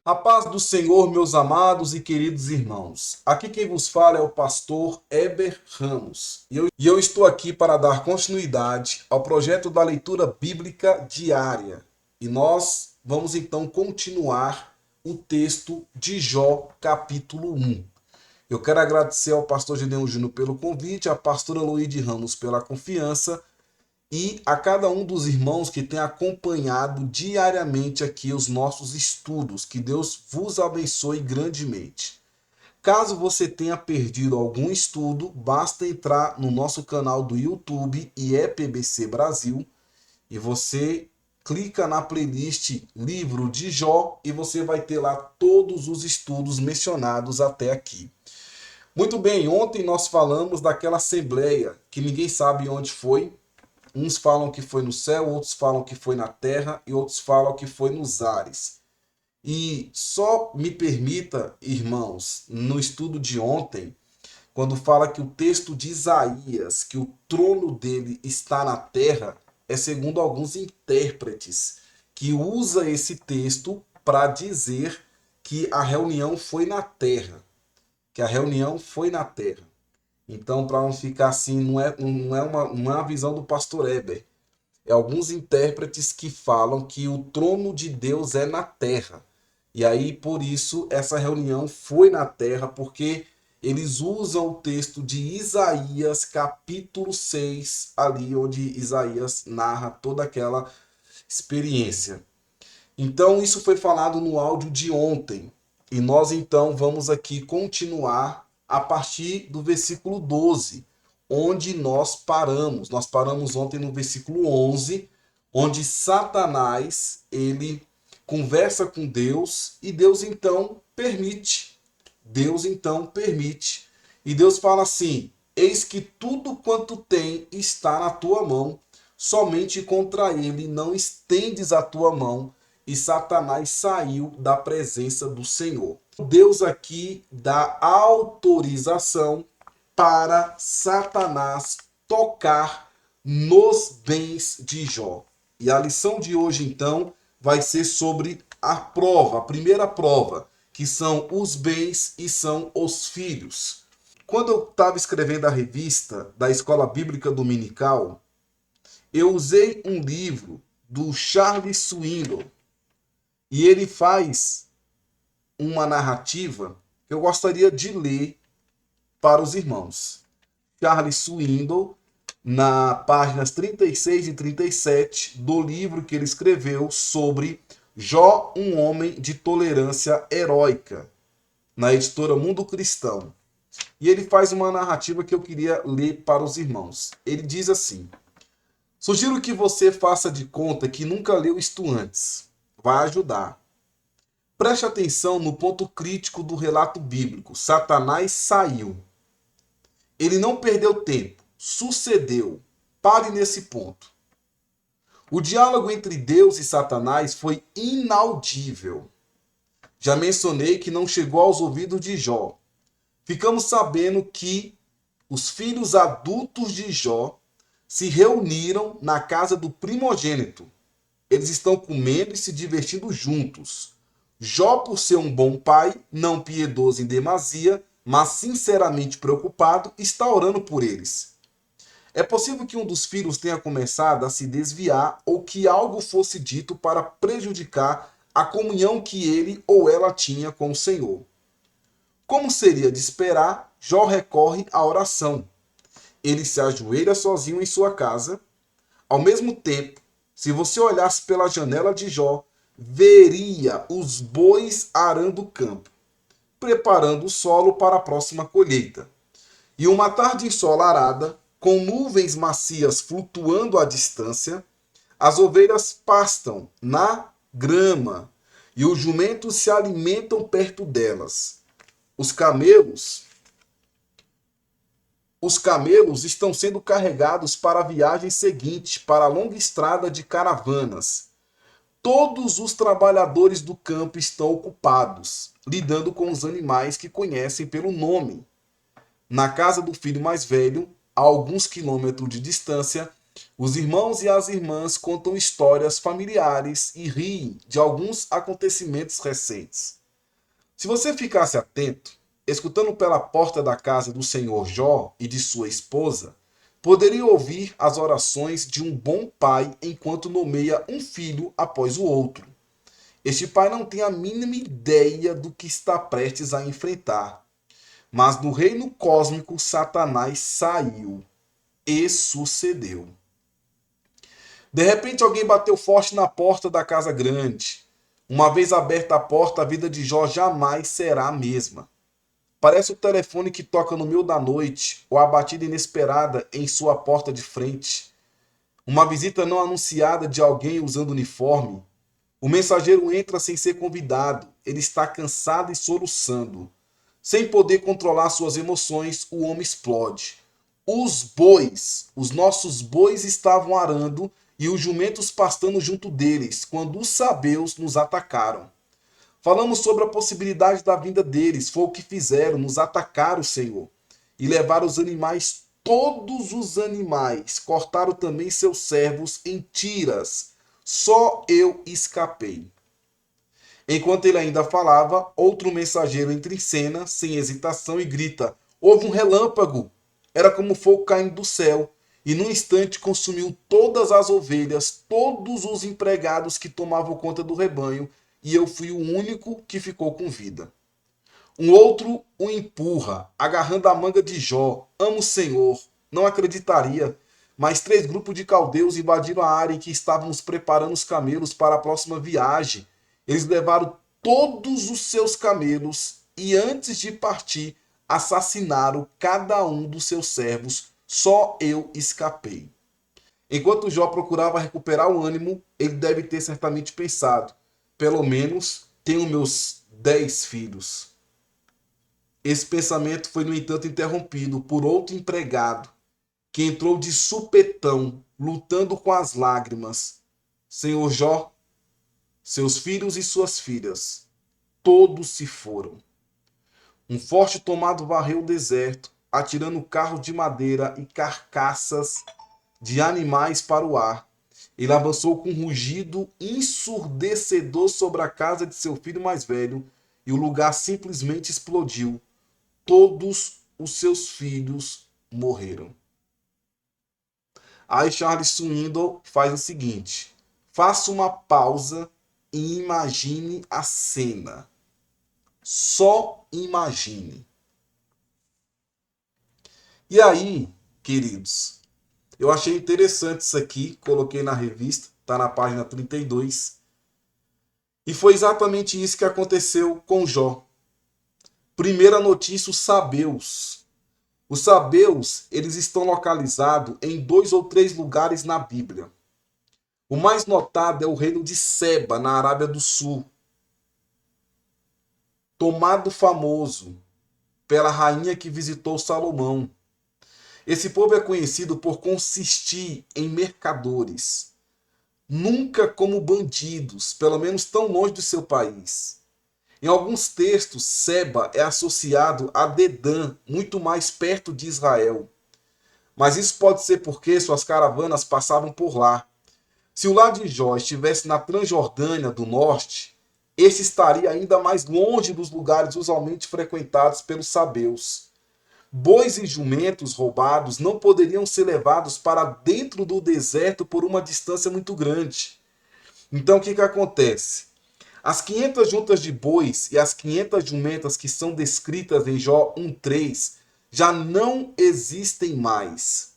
A paz do Senhor, meus amados e queridos irmãos. Aqui quem vos fala é o pastor Heber Ramos. E eu estou aqui para dar continuidade ao projeto da leitura bíblica diária. E nós vamos então continuar o texto de Jó, capítulo 1. Eu quero agradecer ao pastor Gideon Júnior pelo convite, à pastora Luíde Ramos pela confiança e a cada um dos irmãos que tem acompanhado diariamente aqui os nossos estudos. Que Deus vos abençoe grandemente. Caso você tenha perdido algum estudo, basta entrar no nosso canal do YouTube IEPBC Brasil e você clica na playlist Livro de Jó e você vai ter lá todos os estudos mencionados até aqui. Muito bem, ontem nós falamos daquela assembleia que ninguém sabe onde foi. Uns falam que foi no céu, outros falam que foi na terra e outros falam que foi nos ares. E só me permita, irmãos, no estudo de ontem, quando fala que o texto de Isaías, que o trono dele está na terra, é segundo alguns intérpretes, que usa esse texto para dizer que a reunião foi na terra. Que a reunião foi na terra. Então, para não ficar assim, não é uma visão do pastor Heber. É alguns intérpretes que falam que o trono de Deus é na terra. E aí, por isso, essa reunião foi na terra, porque eles usam o texto de Isaías, capítulo 6, ali onde Isaías narra toda aquela experiência. Então, isso foi falado no áudio de ontem. E nós, então, vamos aqui continuar a partir do versículo 12, onde nós paramos. Nós paramos ontem no versículo 11, onde Satanás, ele conversa com Deus e Deus, então, permite. Deus, então, permite. E Deus fala assim: eis que tudo quanto tem está na tua mão, somente contra ele não estendes a tua mão. E Satanás saiu da presença do Senhor. Deus aqui dá autorização para Satanás tocar nos bens de Jó. E a lição de hoje, então, vai ser sobre a prova, a primeira prova, que são os bens e são os filhos. Quando eu estava escrevendo a revista da Escola Bíblica Dominical, eu usei um livro do Charles Swindoll, e ele faz uma narrativa que eu gostaria de ler para os irmãos. Charles Swindoll, na páginas 36 e 37 do livro que ele escreveu sobre Jó, um homem de tolerância heróica, na editora Mundo Cristão. E ele faz uma narrativa que eu queria ler para os irmãos. Ele diz assim: sugiro que você faça de conta que nunca leu isto antes. Vai ajudar. Preste atenção no ponto crítico do relato bíblico. Satanás saiu. Ele não perdeu tempo. Sucedeu. Pare nesse ponto. O diálogo entre Deus e Satanás foi inaudível. Já mencionei que não chegou aos ouvidos de Jó. Ficamos sabendo que os filhos adultos de Jó se reuniram na casa do primogênito. Eles estão comendo e se divertindo juntos. Jó, por ser um bom pai, não piedoso em demasia, mas sinceramente preocupado, está orando por eles. É possível que um dos filhos tenha começado a se desviar ou que algo fosse dito para prejudicar a comunhão que ele ou ela tinha com o Senhor. Como seria de esperar, Jó recorre à oração. Ele se ajoelha sozinho em sua casa. Ao mesmo tempo, se você olhasse pela janela de Jó, veria os bois arando o campo, preparando o solo para a próxima colheita. E uma tarde ensolarada, com nuvens macias flutuando à distância, as ovelhas pastam na grama e os jumentos se alimentam perto delas. Os camelos estão sendo carregados para a viagem seguinte, para a longa estrada de caravanas. Todos os trabalhadores do campo estão ocupados, lidando com os animais que conhecem pelo nome. Na casa do filho mais velho, a alguns quilômetros de distância, Os irmãos e as irmãs contam histórias familiares e riem de alguns acontecimentos recentes. Se você ficasse atento, escutando pela porta da casa do senhor Jó e de sua esposa, poderia ouvir as orações de um bom pai enquanto nomeia um filho após o outro. Este pai não tem a mínima ideia do que está prestes a enfrentar. Mas no reino cósmico, Satanás saiu e sucedeu. De repente, alguém bateu forte na porta da casa grande. Uma vez aberta a porta, a vida de Jó jamais será a mesma. Parece o telefone que toca no meio da noite, ou a batida inesperada em sua porta de frente. Uma visita não anunciada de alguém usando uniforme. O mensageiro entra sem ser convidado. Ele está cansado e soluçando. Sem poder controlar suas emoções, o homem explode. Os nossos bois estavam arando e os jumentos pastando junto deles, quando os sabeus nos atacaram. Falamos sobre a possibilidade da vinda deles, foi o que fizeram, nos atacaram, Senhor. E levaram os animais, todos os animais, cortaram também seus servos em tiras. Só eu escapei. Enquanto ele ainda falava, outro mensageiro entra em cena, sem hesitação, e grita: houve um relâmpago! Era como fogo caindo do céu, e num instante consumiu todas as ovelhas, todos os empregados que tomavam conta do rebanho, e eu fui o único que ficou com vida. Um outro o empurra, agarrando a manga de Jó. Amo o Senhor. Não acreditaria. Mas 3 grupos de caldeus invadiram a área em que estávamos preparando os camelos para a próxima viagem. Eles levaram todos os seus camelos e, antes de partir, assassinaram cada um dos seus servos. Só eu escapei. Enquanto Jó procurava recuperar o ânimo, ele deve ter certamente pensado: pelo menos tenho meus 10 filhos. Esse pensamento foi, no entanto, interrompido por outro empregado, que entrou de supetão, lutando com as lágrimas. Senhor Jó, seus filhos e suas filhas, todos se foram. Um forte tomado varreu o deserto, atirando carros de madeira e carcaças de animais para o ar. Ele avançou com um rugido ensurdecedor sobre a casa de seu filho mais velho, e o lugar simplesmente explodiu. Todos os seus filhos morreram. Aí Charles Swindoll faz o seguinte: faça uma pausa e imagine a cena. Só imagine. E aí, queridos, eu achei interessante isso aqui, coloquei na revista, está na página 32. E foi exatamente isso que aconteceu com Jó. Primeira notícia, os sabeus. Os sabeus, eles estão localizados em 2 ou 3 lugares na Bíblia. O mais notado é o reino de Seba, na Arábia do Sul. Tomado famoso pela rainha que visitou Salomão. Esse povo é conhecido por consistir em mercadores, nunca como bandidos, pelo menos tão longe do seu país. Em alguns textos, Seba é associado a Dedã, muito mais perto de Israel. Mas isso pode ser porque suas caravanas passavam por lá. Se o lar de Jó estivesse na Transjordânia do Norte, este estaria ainda mais longe dos lugares usualmente frequentados pelos sabeus. Bois e jumentos roubados não poderiam ser levados para dentro do deserto por uma distância muito grande. Então o que acontece? As 500 juntas de bois e as 500 jumentas que são descritas em Jó 1:3 já não existem mais.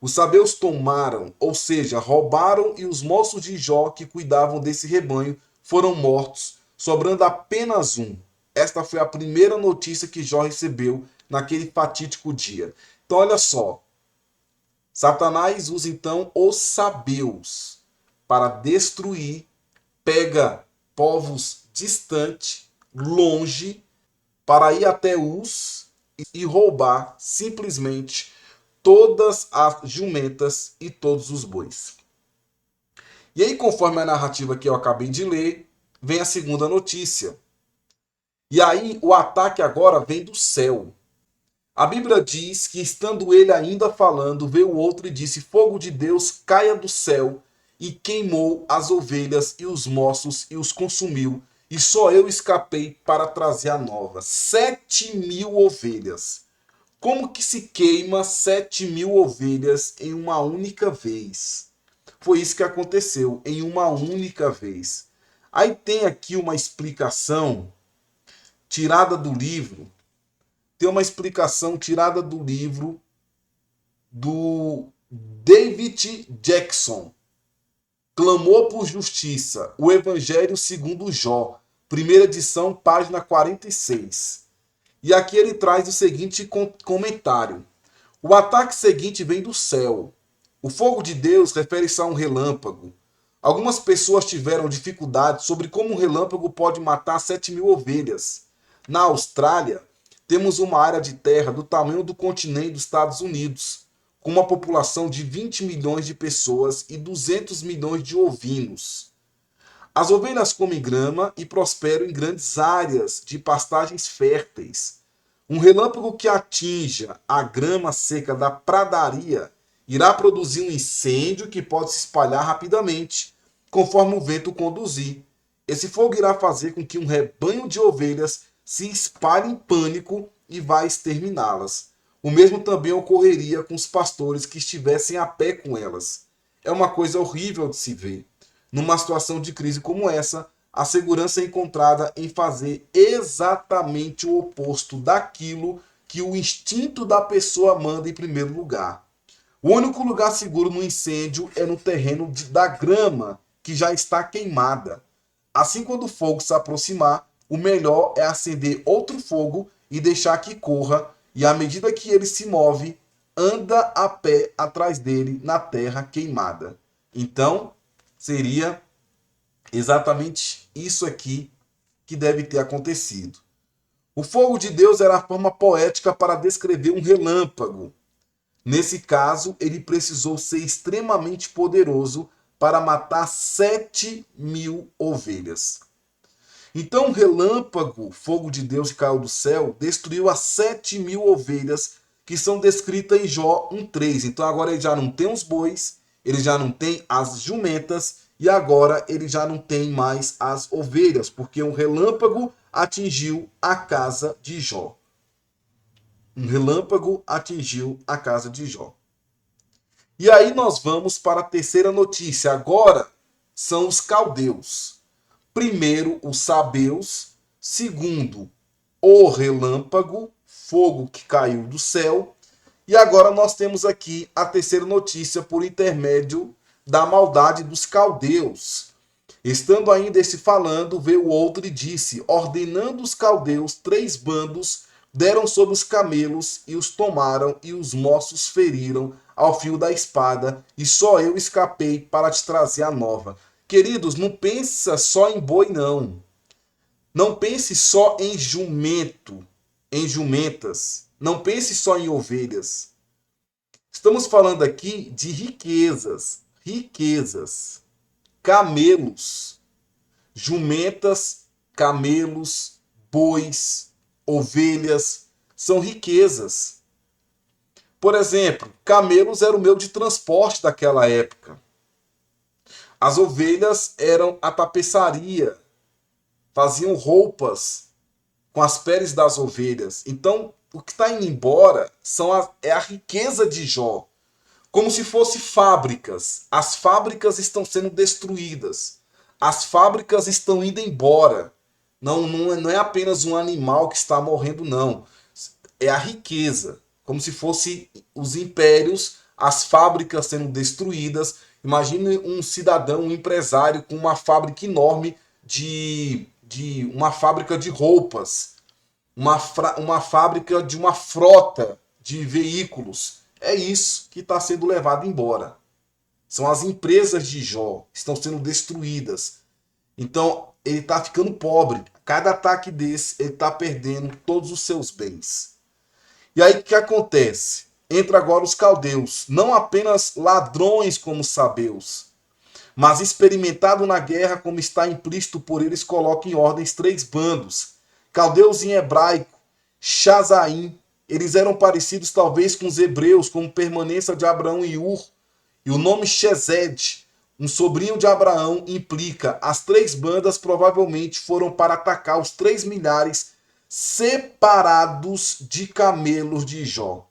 Os sabeus tomaram, ou seja, roubaram, e os moços de Jó que cuidavam desse rebanho foram mortos, sobrando apenas um. Esta foi a primeira notícia que Jó recebeu naquele fatídico dia. Então olha só, Satanás usa então os sabeus para destruir, pega povos distantes, longe, para ir até Uz e roubar simplesmente todas as jumentas e todos os bois. E aí, conforme a narrativa que eu acabei de ler, vem a segunda notícia. E aí, o ataque agora vem do céu. A Bíblia diz que, estando ele ainda falando, veio outro e disse: Fogo de Deus caia do céu e queimou as ovelhas e os moços e os consumiu. E só eu escapei para trazer a nova. 7.000 ovelhas. Como que se queima 7.000 ovelhas em uma única vez? Foi isso que aconteceu, em uma única vez. Aí tem aqui uma explicação tirada do livro. Tem uma explicação tirada do livro do David Jackson. Clamou por justiça. O Evangelho segundo Jó. Primeira edição, página 46. E aqui ele traz o seguinte comentário. O ataque seguinte vem do céu. O fogo de Deus refere-se a um relâmpago. Algumas pessoas tiveram dificuldade sobre como um relâmpago pode matar 7.000 ovelhas. Na Austrália, temos uma área de terra do tamanho do continente dos Estados Unidos, com uma população de 20 milhões de pessoas e 200 milhões de ovinos. As ovelhas comem grama e prosperam em grandes áreas de pastagens férteis. Um relâmpago que atinja a grama seca da pradaria irá produzir um incêndio que pode se espalhar rapidamente, conforme o vento conduzir. Esse fogo irá fazer com que um rebanho de ovelhas se espalhe em pânico e vá exterminá-las. O mesmo também ocorreria com os pastores que estivessem a pé com elas. É uma coisa horrível de se ver. Numa situação de crise como essa, a segurança é encontrada em fazer exatamente o oposto daquilo que o instinto da pessoa manda em primeiro lugar. O único lugar seguro no incêndio é no terreno da grama, que já está queimada. Assim, quando o fogo se aproximar, o melhor é acender outro fogo e deixar que corra, e à medida que ele se move, anda a pé atrás dele na terra queimada. Então, seria exatamente isso aqui que deve ter acontecido. O fogo de Deus era a forma poética para descrever um relâmpago. Nesse caso, ele precisou ser extremamente poderoso para matar 7.000 ovelhas. Então, um relâmpago, fogo de Deus que caiu do céu, destruiu as 7.000 ovelhas que são descritas em Jó 1,3. Então, agora ele já não tem os bois, ele já não tem as jumentas e agora ele já não tem mais as ovelhas, porque um relâmpago atingiu a casa de Jó. Um relâmpago atingiu a casa de Jó. E aí nós vamos para a terceira notícia. Agora são os caldeus. Primeiro, os sabeus. Segundo, o relâmpago, fogo que caiu do céu. E agora nós temos aqui a terceira notícia por intermédio da maldade dos caldeus. Estando ainda este falando, veio outro e disse, ordenando os caldeus 3 bandos, deram sobre os camelos e os tomaram, e os moços feriram ao fio da espada, e só eu escapei para te trazer a nova. Queridos, não pensa só em boi, não. Não pense só em jumento, em jumentas. Não pense só em ovelhas. Estamos falando aqui de riquezas, riquezas, camelos, jumentas, camelos, bois, ovelhas, são riquezas. Por exemplo, camelos era o meio de transporte daquela época. As ovelhas eram a tapeçaria, faziam roupas com as peles das ovelhas. Então, o que está indo embora é a riqueza de Jó. Como se fossem fábricas. As fábricas estão sendo destruídas. As fábricas estão indo embora. Não é apenas um animal que está morrendo, não. É a riqueza. Como se fossem os impérios, as fábricas sendo destruídas. Imagine um cidadão, um empresário com uma fábrica enorme de uma fábrica de roupas. Uma fábrica de uma frota de veículos. É isso que está sendo levado embora. São as empresas de Jó, estão sendo destruídas. Então, ele está ficando pobre. Cada ataque desse, ele está perdendo todos os seus bens. E aí, o que acontece? Entra agora os caldeus, não apenas ladrões como os sabeus, mas experimentado na guerra, como está implícito por eles, coloca em ordens 3 bandos. Caldeus em hebraico, Shazaim, eles eram parecidos talvez com os hebreus, como permanência de Abraão e Ur. E o nome Chesed, um sobrinho de Abraão, implica as três bandas provavelmente foram para atacar os 3 milhares separados de camelos de Jó.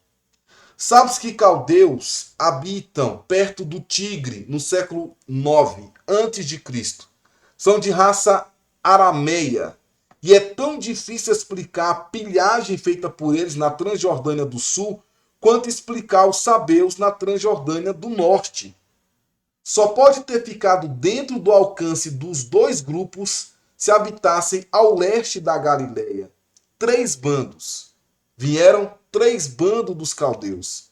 Sabes que caldeus habitam perto do Tigre no século 9 a.C. São de raça arameia e é tão difícil explicar a pilhagem feita por eles na Transjordânia do Sul quanto explicar os sabeus na Transjordânia do Norte. Só pode ter ficado dentro do alcance dos dois grupos se habitassem ao leste da Galileia. 3 bandos. Vieram 3 bandos dos caldeus.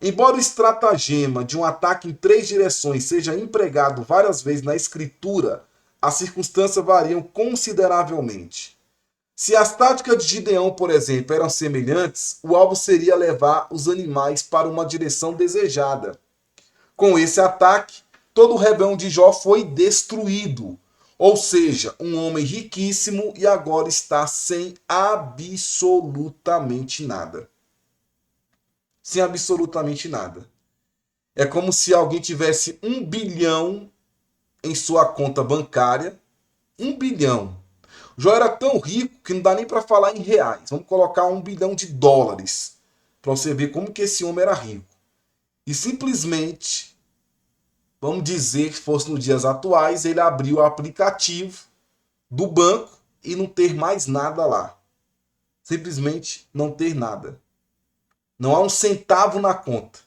Embora o estratagema de um ataque em 3 direções seja empregado várias vezes na escritura, as circunstâncias variam consideravelmente. Se as táticas de Gideão, por exemplo, eram semelhantes, o alvo seria levar os animais para uma direção desejada. Com esse ataque, todo o rebanho de Jó foi destruído. Ou seja, um homem riquíssimo e agora está sem absolutamente nada. Sem absolutamente nada. É como se alguém tivesse 1 bilhão em sua conta bancária. 1 bilhão. Jó era tão rico que não dá nem para falar em reais. Vamos colocar 1 bilhão de dólares. Para você ver como que esse homem era rico. E simplesmente, vamos dizer que fosse nos dias atuais, ele abriu o aplicativo do banco e não ter mais nada lá. Simplesmente não ter nada. Não há um centavo na conta.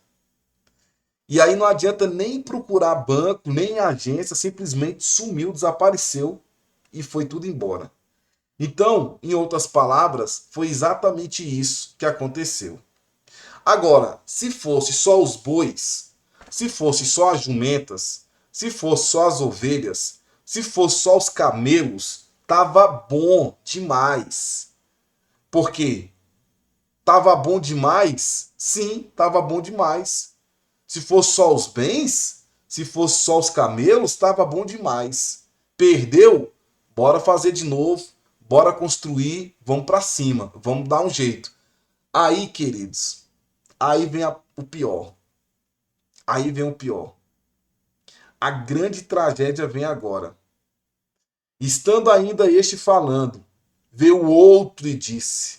E aí não adianta nem procurar banco, nem agência, simplesmente sumiu, desapareceu e foi tudo embora. Então, em outras palavras, foi exatamente isso que aconteceu. Agora, se fosse só os bois, se fosse só as jumentas, se fosse só as ovelhas, se fosse só os camelos, tava bom demais. Por quê? Tava bom demais? Sim, tava bom demais. Se fosse só os bens, se fosse só os camelos, tava bom demais. Perdeu? Bora fazer de novo, bora construir, vamos para cima, vamos dar um jeito. Aí, queridos, aí vem o pior. Aí vem o pior. A grande tragédia vem agora. Estando ainda este falando, veio o outro e disse: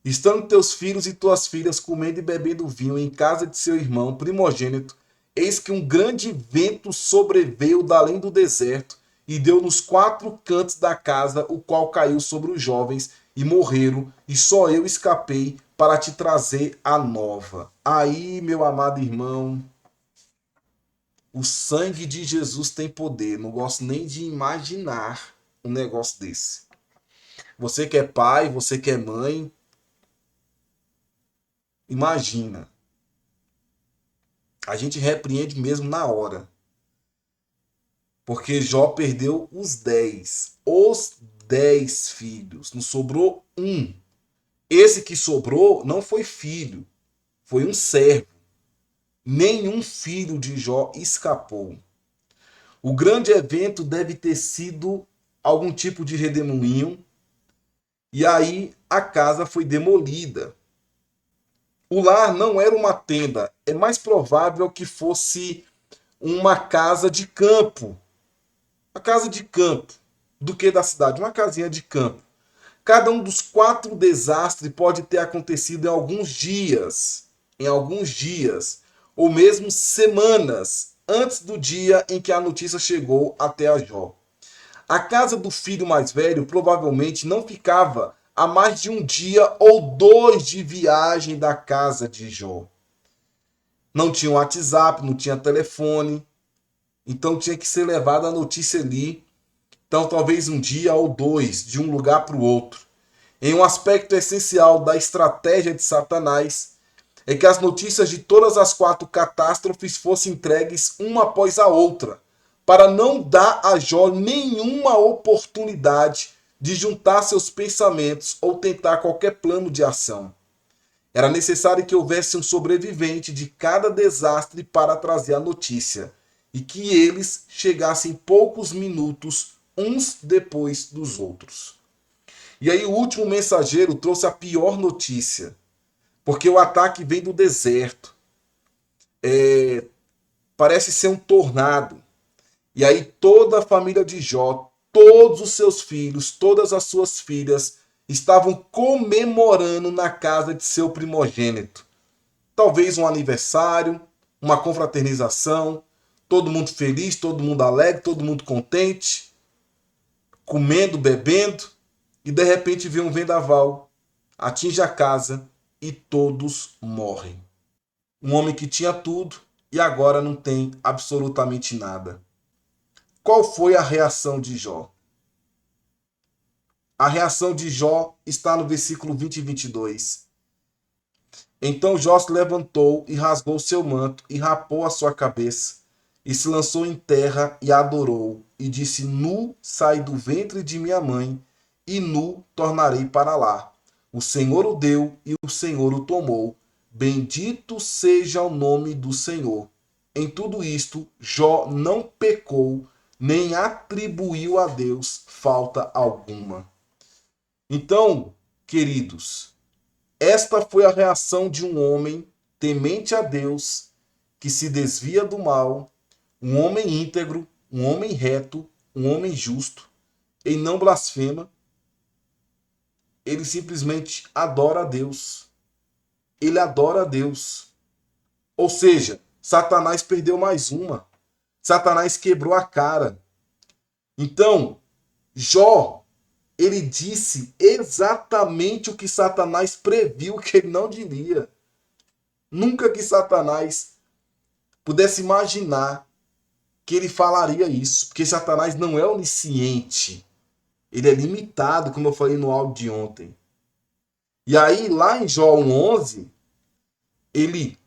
estando teus filhos e tuas filhas comendo e bebendo vinho em casa de seu irmão primogênito, eis que um grande vento sobreveio da além do deserto e deu nos 4 cantos da casa, o qual caiu sobre os jovens e morreram, e só eu escapei para te trazer a nova. Aí, meu amado irmão, o sangue de Jesus tem poder. Não gosto nem de imaginar um negócio desse. Você que é pai, você que é mãe, imagina. A gente repreende mesmo na hora. Porque Jó perdeu os 10. Os 10 filhos. Não sobrou um. Esse que sobrou não foi filho. Foi um servo. Nenhum filho de Jó escapou. O grande evento deve ter sido algum tipo de redemoinho. E aí a casa foi demolida. O lar não era uma tenda. É mais provável que fosse uma casa de campo. Uma casa de campo do que da cidade. Uma casinha de campo. Cada um dos 4 desastres pode ter acontecido em alguns dias. Em alguns dias. Ou mesmo semanas antes do dia em que a notícia chegou até a Jó. A casa do filho mais velho provavelmente não ficava a mais de 1 dia ou 2 de viagem da casa de Jó. Não tinha WhatsApp, não tinha telefone, então tinha que ser levada a notícia ali. Então talvez 1 dia ou 2 de um lugar para o outro. Em um aspecto essencial da estratégia de Satanás é que as notícias de todas as 4 catástrofes fossem entregues uma após a outra, para não dar a Jó nenhuma oportunidade de juntar seus pensamentos ou tentar qualquer plano de ação. Era necessário que houvesse um sobrevivente de cada desastre para trazer a notícia, e que eles chegassem poucos minutos uns depois dos outros. E aí o último mensageiro trouxe a pior notícia. porque o ataque vem do deserto. Parece ser um tornado. E aí toda a família de Jó, todos os seus filhos, todas as suas filhas estavam comemorando na casa de seu primogênito. Talvez um aniversário, uma confraternização, todo mundo feliz, todo mundo alegre, todo mundo contente, comendo, bebendo, e de repente vem um vendaval, atinge a casa e todos morrem. Um homem que tinha tudo e agora não tem absolutamente nada. Qual foi a reação de Jó? A reação de Jó está no versículo 20 e 22. Então Jó se levantou e rasgou seu manto e rapou a sua cabeça e se lançou em terra e adorou e disse: Nu saí do ventre de minha mãe e nu tornarei para lá. O Senhor o deu e o Senhor o tomou. Bendito seja o nome do Senhor. Em tudo isto, Jó não pecou, nem atribuiu a Deus falta alguma. Então, queridos, esta foi a reação de um homem temente a Deus, que se desvia do mal, um homem íntegro, um homem reto, um homem justo, e não blasfema. Ele simplesmente adora a Deus. Ele adora a Deus. Ou seja, Satanás perdeu mais uma. Satanás quebrou a cara. Então, Jó, ele disse exatamente o que Satanás previu que ele não diria. Nunca que Satanás pudesse imaginar que ele falaria isso, porque Satanás não é onisciente. Ele é limitado, como eu falei no áudio de ontem. E aí, lá em Jó 1:11, ele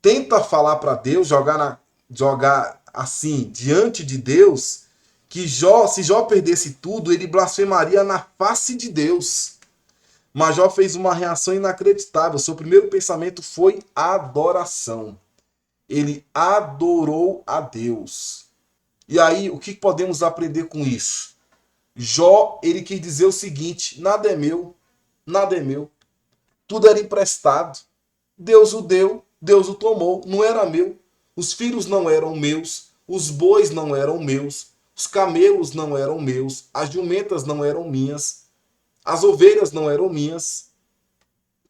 tenta falar para Deus, jogar assim diante de Deus, que Jó, se Jó perdesse tudo, ele blasfemaria na face de Deus. Mas Jó fez uma reação inacreditável. Seu primeiro pensamento foi adoração. Ele adorou a Deus. E aí, o que podemos aprender com isso? Jó, ele quis dizer o seguinte: nada é meu, nada é meu. Tudo era emprestado. Deus o deu, Deus o tomou, não era meu. Os filhos não eram meus, os bois não eram meus, os camelos não eram meus, as jumentas não eram minhas, as ovelhas não eram minhas.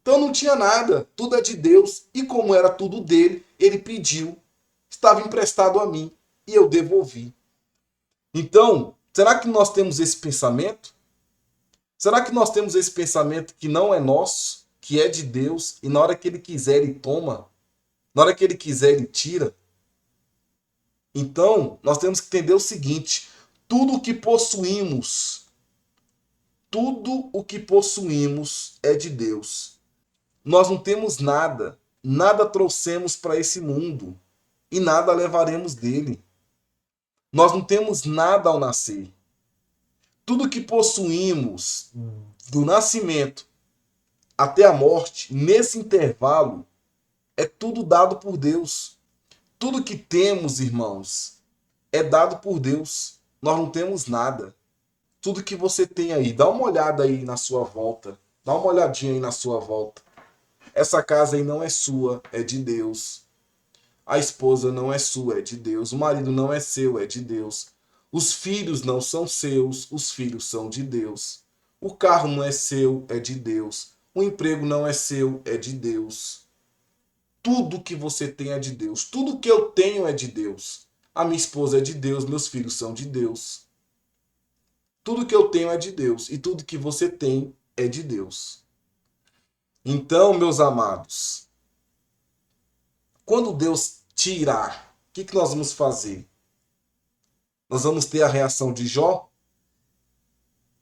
Então não tinha nada, tudo é de Deus. E como era tudo dele, ele pediu, estava emprestado a mim e eu devolvi. Então, será que nós temos esse pensamento? Será que nós temos esse pensamento que não é nosso, que é de Deus, e na hora que ele quiser ele toma? Na hora que ele quiser ele tira? Então, nós temos que entender o seguinte: tudo o que possuímos, tudo o que possuímos é de Deus. Nós não temos nada, nada trouxemos para esse mundo e nada levaremos dele. Nós não temos nada ao nascer. Tudo que possuímos do nascimento até a morte, nesse intervalo, é tudo dado por Deus. Tudo que temos, irmãos, é dado por Deus. Nós não temos nada. Tudo que você tem aí, dá uma olhada aí na sua volta. Dá uma olhadinha aí na sua volta. Essa casa aí não é sua, é de Deus. A esposa não é sua, é de Deus. O marido não é seu, é de Deus. Os filhos não são seus, os filhos são de Deus. O carro não é seu, é de Deus. O emprego não é seu, é de Deus. Tudo que você tem é de Deus. Tudo que eu tenho é de Deus. A minha esposa é de Deus, meus filhos são de Deus. Tudo que eu tenho é de Deus e tudo que você tem é de Deus. Então, meus amados, quando Deus tirar, o que nós vamos fazer? Nós vamos ter a reação de Jó?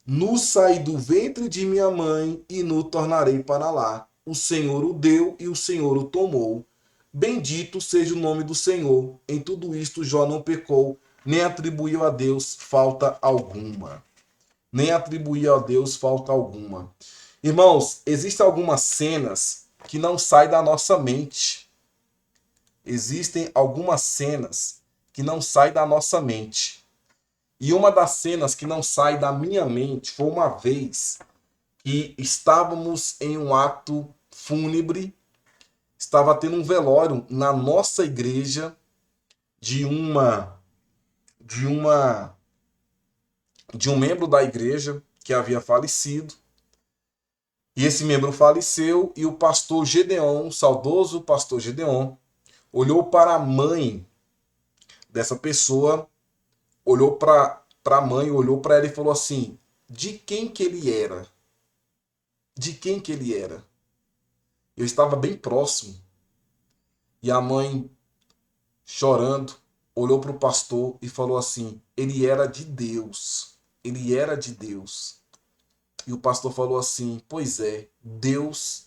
Nu saí do ventre de minha mãe e nu tornarei para lá. O Senhor o deu e o Senhor o tomou. Bendito seja o nome do Senhor. Em tudo isto Jó não pecou, nem atribuiu a Deus falta alguma. Nem atribuiu a Deus falta alguma. Irmãos, existem algumas cenas que não saem da nossa mente. Existem algumas cenas que não saem da nossa mente. E uma das cenas que não sai da minha mente foi uma vez que estávamos em um ato fúnebre estava tendo um velório na nossa igreja de uma de uma de um membro da igreja que havia falecido. E esse membro faleceu e o pastor Gedeon, o saudoso pastor Gedeon, olhou para a mãe dessa pessoa, olhou para a mãe, olhou para ela e falou assim: de quem que ele era? De quem que ele era? Eu estava bem próximo. E a mãe, chorando, olhou para o pastor e falou assim: ele era de Deus. Ele era de Deus. E o pastor falou assim: pois é, Deus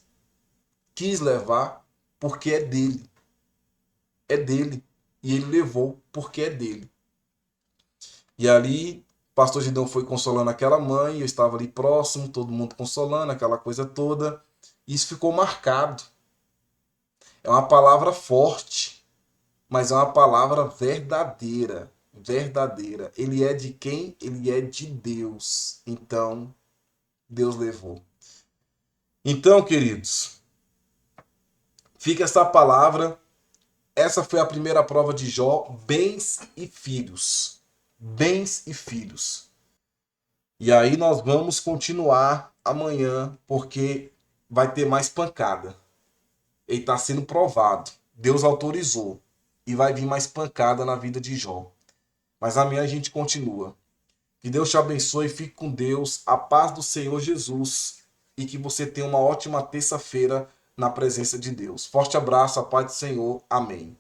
quis levar porque é dele. É dele. E ele levou porque é dele. E ali, o pastor Gideão foi consolando aquela mãe, eu estava ali próximo, todo mundo consolando, aquela coisa toda. E isso ficou marcado. É uma palavra forte, mas é uma palavra verdadeira. Verdadeira. Ele é de quem? Ele é de Deus. Então, Deus levou. Então, queridos, fica essa palavra. Essa foi a primeira prova de Jó, bens e filhos. Bens e filhos. E aí nós vamos continuar amanhã, porque vai ter mais pancada. Ele está sendo provado. Deus autorizou. E vai vir mais pancada na vida de Jó. Mas amanhã a gente continua. Que Deus te abençoe, fique com Deus, a paz do Senhor Jesus. E que você tenha uma ótima terça-feira na presença de Deus. Forte abraço, a paz do Senhor. Amém.